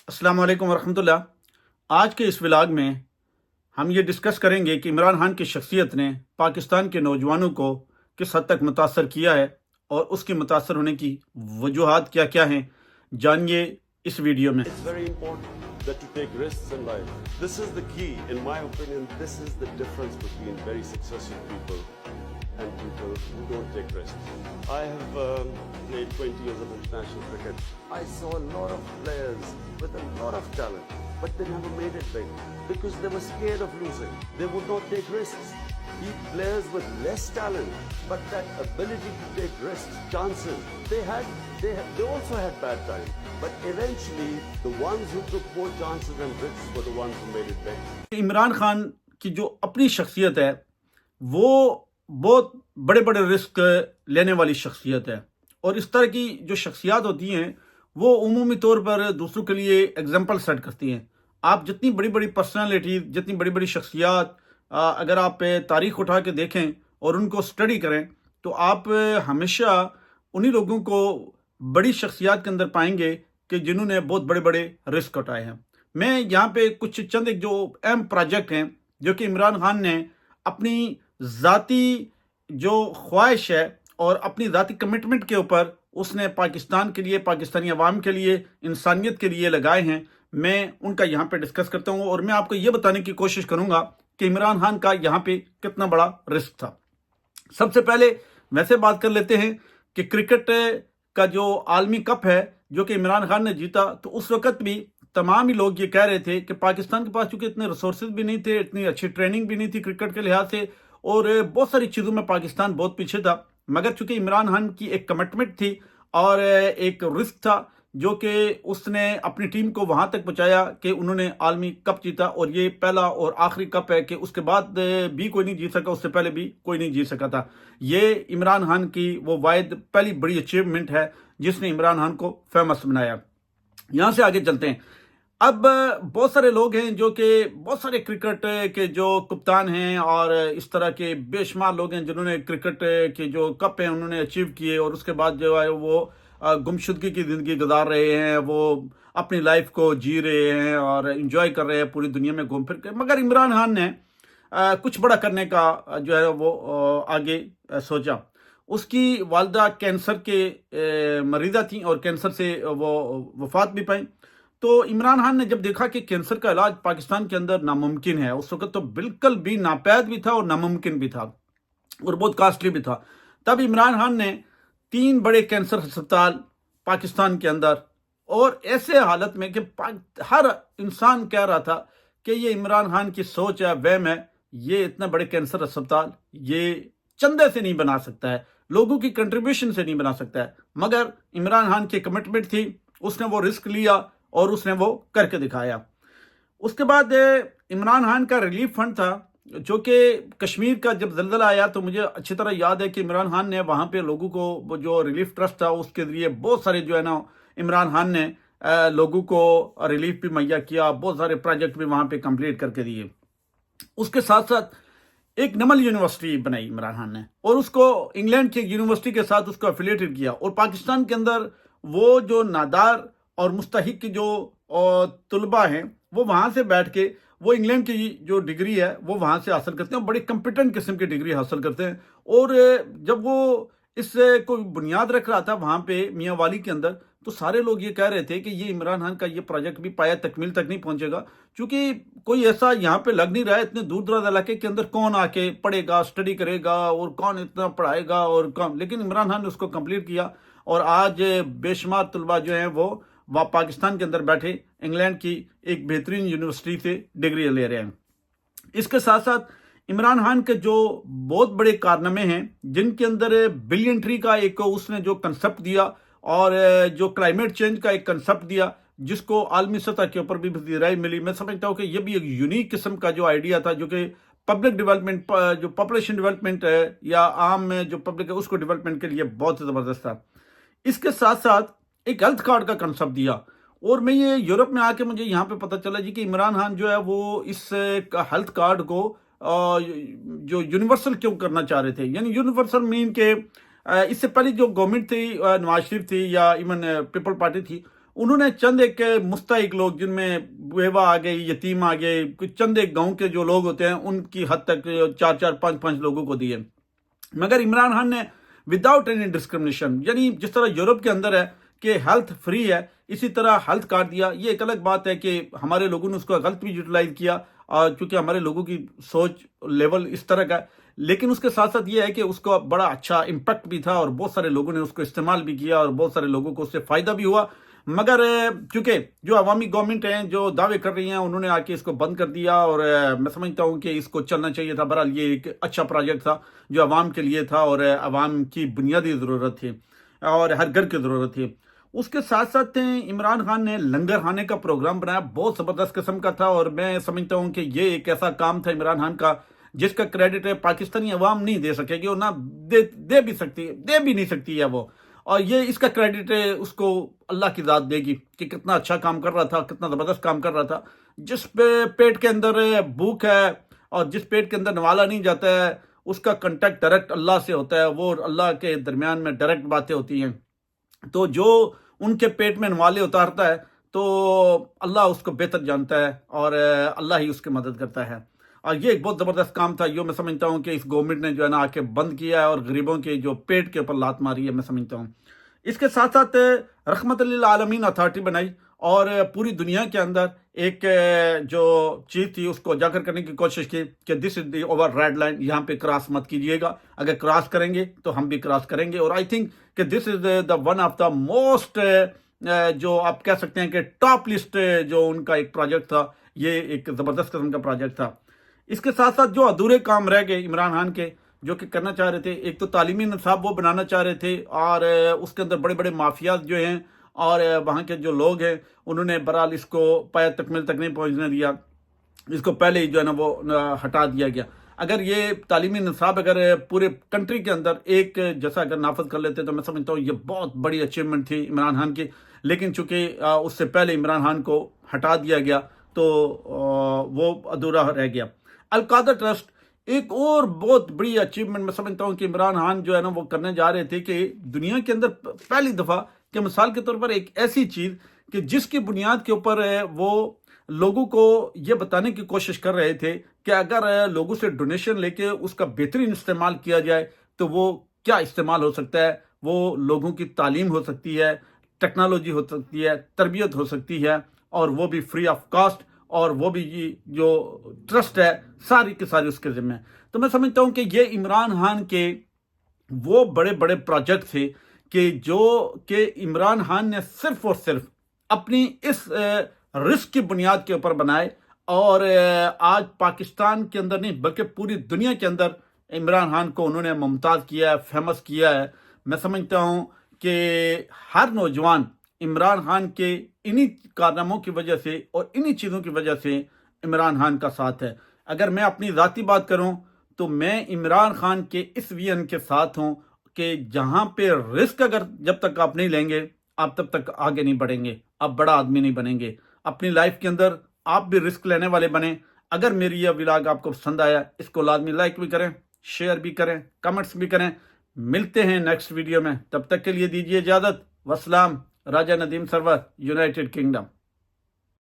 السلام علیکم ورحمۃ اللہ۔ آج کے اس ولاگ میں ہم یہ ڈسکس کریں گے کہ عمران خان کی شخصیت نے پاکستان کے نوجوانوں کو کس حد تک متاثر کیا ہے اور اس کی متاثر ہونے کی وجوہات کیا کیا ہیں، جانیے اس ویڈیو میں۔ It's very important that you take risks in life. This is the key, in my opinion. This is the difference between very successful people and people who don't take risks. I have played 20 years of international cricket. I saw a lot of players with a lot of talent, but they never made it big because they were scared of losing. They would not take risks. Players with less talent, but that ability to take risks, chances, they also had bad times. But eventually, the ones who took more chances and risks were the ones who made it big. Imran Khan کی جو اپنی شخصیت ہے وہ بہت بڑے بڑے risk لینے والی شخصیت ہے، اور اس طرح کی جو شخصیات ہوتی ہیں وہ عمومی طور پر دوسروں کے لیے ایگزامپل سیٹ کرتی ہیں۔ آپ جتنی بڑی بڑی پرسنالٹی، جتنی بڑی بڑی شخصیات اگر آپ تاریخ اٹھا کے دیکھیں اور ان کو سٹڈی کریں تو آپ ہمیشہ انہی لوگوں کو بڑی شخصیات کے اندر پائیں گے کہ جنہوں نے بہت بڑے بڑے رسک اٹھائے ہیں۔ میں یہاں پہ کچھ چند ایک جو اہم پروجیکٹ ہیں جو کہ عمران خان نے اپنی ذاتی جو خواہش ہے اور اپنی ذاتی کمٹمنٹ کے اوپر اس نے پاکستان کے لیے، پاکستانی عوام کے لیے، انسانیت کے لیے لگائے ہیں، میں ان کا یہاں پہ ڈسکس کرتا ہوں، اور میں آپ کو یہ بتانے کی کوشش کروں گا کہ عمران خان کا یہاں پہ کتنا بڑا رسک تھا۔ سب سے پہلے ویسے بات کر لیتے ہیں کہ کرکٹ کا جو عالمی کپ ہے جو کہ عمران خان نے جیتا، تو اس وقت بھی تمام ہی لوگ یہ کہہ رہے تھے کہ پاکستان کے پاس چونکہ اتنے ریسورسز بھی نہیں تھے، اتنی اچھی ٹریننگ بھی نہیں تھی کرکٹ کے لحاظ سے، اور بہت ساری چیزوں میں پاکستان بہت پیچھے تھا، مگر چونکہ عمران خان کی ایک کمٹمنٹ تھی اور ایک رسک تھا جو کہ اس نے اپنی ٹیم کو وہاں تک پہنچایا کہ انہوں نے عالمی کپ جیتا، اور یہ پہلا اور آخری کپ ہے کہ اس کے بعد بھی کوئی نہیں جیت سکا، اس سے پہلے بھی کوئی نہیں جیت سکا تھا۔ یہ عمران خان کی وہ واحد پہلی بڑی اچیومنٹ ہے جس نے عمران خان کو فیمس بنایا۔ یہاں سے آگے چلتے ہیں۔ اب بہت سارے لوگ ہیں جو کہ بہت سارے کرکٹ کے جو کپتان ہیں اور اس طرح کے بے شمار لوگ ہیں جنہوں نے کرکٹ کے جو کپ ہیں انہوں نے اچیو کیے، اور اس کے بعد جو ہے وہ گمشدگی کی زندگی گزار رہے ہیں، وہ اپنی لائف کو جی رہے ہیں اور انجوائے کر رہے ہیں پوری دنیا میں گھوم پھر کے، مگر عمران خان نے کچھ بڑا کرنے کا جو ہے وہ آگے سوچا۔ اس کی والدہ کینسر کے مریضہ تھیں اور کینسر سے وہ وفات بھی پائیں، تو عمران خان نے جب دیکھا کہ کینسر کا علاج پاکستان کے اندر ناممکن ہے، اس وقت تو بالکل بھی ناپید بھی تھا اور ناممکن بھی تھا اور بہت کاسٹلی بھی تھا، تب عمران خان نے 3 بڑے کینسر ہسپتال پاکستان کے اندر، اور ایسے حالت میں کہ ہر انسان کہہ رہا تھا کہ یہ عمران خان کی سوچ ہے، وہم ہے، یہ اتنے بڑے کینسر ہسپتال یہ چندے سے نہیں بنا سکتا ہے، لوگوں کی کنٹریبیوشن سے نہیں بنا سکتا ہے، مگر عمران خان کی کمٹمنٹ تھی، اس نے وہ رسک لیا اور اس نے وہ کر کے دکھایا۔ اس کے بعد عمران خان کا ریلیف فنڈ تھا جو کہ کشمیر کا جب زلزلہ آیا تو مجھے اچھی طرح یاد ہے کہ عمران خان نے وہاں پہ لوگوں کو وہ جو ریلیف ٹرسٹ تھا اس کے ذریعے بہت سارے جو ہے نا عمران خان نے لوگوں کو ریلیف بھی مہیا کیا، بہت سارے پروجیکٹ بھی وہاں پہ کمپلیٹ کر کے دیے۔ اس کے ساتھ ساتھ ایک نمل یونیورسٹی بنائی عمران خان نے، اور اس کو انگلینڈ کی یونیورسٹی کے ساتھ اس کو افیلیٹڈ کیا، اور پاکستان کے اندر وہ جو نادار اور مستحق کی جو طلباء ہیں وہ وہاں سے بیٹھ کے وہ انگلینڈ کی جو ڈگری ہے وہ وہاں سے حاصل کرتے ہیں، بڑی کمپیٹنٹ قسم کی ڈگری حاصل کرتے ہیں، اور جب وہ اس سے کوئی بنیاد رکھ رہا تھا وہاں پہ میاں والی کے اندر، تو سارے لوگ یہ کہہ رہے تھے کہ یہ عمران خان کا یہ پروجیکٹ بھی پایا تکمیل تک نہیں پہنچے گا، چونکہ کوئی ایسا یہاں پہ لگ نہیں رہا ہے، اتنے دور دراز علاقے کے اندر کون آ کے پڑھے گا، سٹڈی کرے گا، اور کون اتنا پڑھائے گا اور کون، لیکن عمران خان نے اس کو کمپلیٹ کیا، اور آج بے شمار طلباء جو ہیں وہ پاکستان کے اندر بیٹھے انگلینڈ کی ایک بہترین یونیورسٹی سے ڈگری لے رہے ہیں۔ اس کے ساتھ ساتھ عمران خان کے جو بہت بڑے کارنامے ہیں جن کے اندر بلین ٹری کا ایک اس نے جو کنسپٹ دیا، اور جو کلائمیٹ چینج کا ایک کنسپٹ دیا جس کو عالمی سطح کے اوپر بھی پذیرائی ملی، میں سمجھتا ہوں کہ یہ بھی ایک یونیک قسم کا جو آئیڈیا تھا جو کہ پبلک ڈیولپمنٹ، جو پاپولیشن ڈیولپمنٹ ہے یا عام میں جو پبلک ہے اس کو ڈیولپمنٹ کے لیے بہت زبردست تھا۔ اس کے ساتھ ساتھ ایک ہیلتھ کارڈ کا کنسپٹ دیا، اور میں یہ یورپ میں آ کے مجھے یہاں پہ پتہ چلا جی کہ عمران خان جو ہے وہ اس ہیلتھ کارڈ کو جو یونیورسل کیوں کرنا چاہ رہے تھے، یعنی یونیورسل مین کہ اس سے پہلے جو گورنمنٹ تھی، نواز شریف تھی یا ایون پیپل پارٹی تھی، انہوں نے چند ایک مستحق لوگ جن میں بیوہ آ گئی، یتیم آ گئے، کچھ چند ایک گاؤں کے جو لوگ ہوتے ہیں ان کی حد تک 4 5 لوگوں کو دیے. مگر عمران خان نے وداؤٹ اینی ڈسکرمنیشن، یعنی جس طرح یورپ کے اندر ہے کہ ہیلتھ فری ہے، اسی طرح ہیلتھ کارڈ دیا. یہ ایک الگ بات ہے کہ ہمارے لوگوں نے اس کو غلط بھی یوٹیلائز کیا، کیونکہ ہمارے لوگوں کی سوچ لیول اس طرح کا ہے. لیکن اس کے ساتھ ساتھ یہ ہے کہ اس کو بڑا اچھا امپیکٹ بھی تھا اور بہت سارے لوگوں نے اس کو استعمال بھی کیا اور بہت سارے لوگوں کو اس سے فائدہ بھی ہوا. مگر چونکہ جو عوامی گورنمنٹ ہیں جو دعوے کر رہی ہیں، انہوں نے آ کے اس کو بند کر دیا، اور میں سمجھتا ہوں کہ اس کو چلنا چاہیے تھا. بہرحال یہ ایک اچھا پروجیکٹ تھا جو عوام کے لیے تھا اور عوام کی بنیادی ضرورت تھی اور ہر گھر کی ضرورت تھی. اس کے ساتھ ساتھ عمران خان نے لنگر خانے کا پروگرام بنایا، بہت زبردست قسم کا تھا، اور میں سمجھتا ہوں کہ یہ ایک ایسا کام تھا عمران خان کا جس کا کریڈٹ پاکستانی عوام نہیں دے سکے گی، اور نہ دے بھی نہیں سکتی ہے وہ. اور یہ اس کا کریڈٹ اس کو اللہ کی ذات دے گی کہ کتنا اچھا کام کر رہا تھا، کتنا زبردست کام کر رہا تھا. جس پہ پیٹ کے اندر بھوک ہے اور جس پیٹ کے اندر نوالا نہیں جاتا ہے، اس کا کنٹیکٹ ڈائریکٹ اللہ سے ہوتا ہے، وہ اللہ کے درمیان میں ڈائریکٹ باتیں ہوتی ہیں. تو جو ان کے پیٹ میں نوالے اتارتا ہے تو اللہ اس کو بہتر جانتا ہے اور اللہ ہی اس کی مدد کرتا ہے. اور یہ ایک بہت زبردست کام تھا، جو میں سمجھتا ہوں کہ اس گورنمنٹ نے جو ہے نا آ کے بند کیا ہے اور غریبوں کے جو پیٹ کے اوپر لات ماری ہے، میں سمجھتا ہوں. اس کے ساتھ ساتھ رحمت للعالمین اتھارٹی بنائی اور پوری دنیا کے اندر ایک جو چیز تھی اس کو اجاگر کرنے کی کوشش کی کہ this is the over red line, یہاں پہ کراس مت کیجیے گا، اگر کراس کریں گے تو ہم بھی کراس کریں گے. اور آئی تھنک کہ this is the one of the most جو آپ کہہ سکتے ہیں کہ ٹاپ لسٹ جو ان کا ایک پروجیکٹ تھا، یہ ایک زبردست قسم کا پروجیکٹ تھا. اس کے ساتھ ساتھ جو ادھورے کام رہ گئے عمران خان کے جو کہ کرنا چاہ رہے تھے، ایک تو تعلیمی نصاب وہ بنانا چاہ رہے تھے، اور اس کے اندر بڑے بڑے مافیاز جو ہیں اور وہاں کے جو لوگ ہیں انہوں نے بہرحال اس کو پایہ تکمیل تک نہیں پہنچنے دیا، اس کو پہلے ہی جو ہے نا وہ ہٹا دیا گیا. اگر یہ تعلیمی نصاب اگر پورے کنٹری کے اندر ایک جیسا اگر نافذ کر لیتے تو میں سمجھتا ہوں یہ بہت بڑی اچیومنٹ تھی عمران خان کی. لیکن چونکہ اس سے پہلے عمران خان کو ہٹا دیا گیا تو وہ ادھورا رہ گیا. القادر ٹرسٹ ایک اور بہت بڑی اچیومنٹ میں سمجھتا ہوں کہ عمران خان جو ہے نا وہ کرنے جا رہے تھے کہ دنیا کے اندر پہلی دفعہ کہ مثال کے طور پر ایک ایسی چیز کہ جس کی بنیاد کے اوپر وہ لوگوں کو یہ بتانے کی کوشش کر رہے تھے کہ اگر لوگوں سے ڈونیشن لے کے اس کا بہترین استعمال کیا جائے تو وہ کیا استعمال ہو سکتا ہے. وہ لوگوں کی تعلیم ہو سکتی ہے، ٹیکنالوجی ہو سکتی ہے، تربیت ہو سکتی ہے، اور وہ بھی فری آف کاسٹ، اور وہ بھی جو ٹرسٹ ہے ساری کی ساری اس کے ذمہ. تو میں سمجھتا ہوں کہ یہ عمران خان کے وہ بڑے بڑے پروجیکٹ تھے کہ جو کہ عمران خان نے صرف اور صرف اپنی اس رسک کی بنیاد کے اوپر بنائے، اور آج پاکستان کے اندر نہیں بلکہ پوری دنیا کے اندر عمران خان کو انہوں نے ممتاز کیا ہے، فیمس کیا ہے. میں سمجھتا ہوں کہ ہر نوجوان عمران خان کے انہی کارناموں کی وجہ سے اور انہی چیزوں کی وجہ سے عمران خان کا ساتھ ہے. اگر میں اپنی ذاتی بات کروں تو میں عمران خان کے اس ویژن کے ساتھ ہوں کہ جہاں پہ رسک اگر جب تک آپ نہیں لیں گے آپ تب تک آگے نہیں بڑھیں گے، آپ بڑا آدمی نہیں بنیں گے. اپنی لائف کے اندر آپ بھی رسک لینے والے بنیں. اگر میری یہ ولاگ آپ کو پسند آیا اس کو لازمی لائک بھی کریں، شیئر بھی کریں، کمنٹس بھی کریں. ملتے ہیں نیکسٹ ویڈیو میں، تب تک کے لیے دیجیے اجازت. والسلام. راجہ ندیم سرور، یونائٹڈ کنگڈم.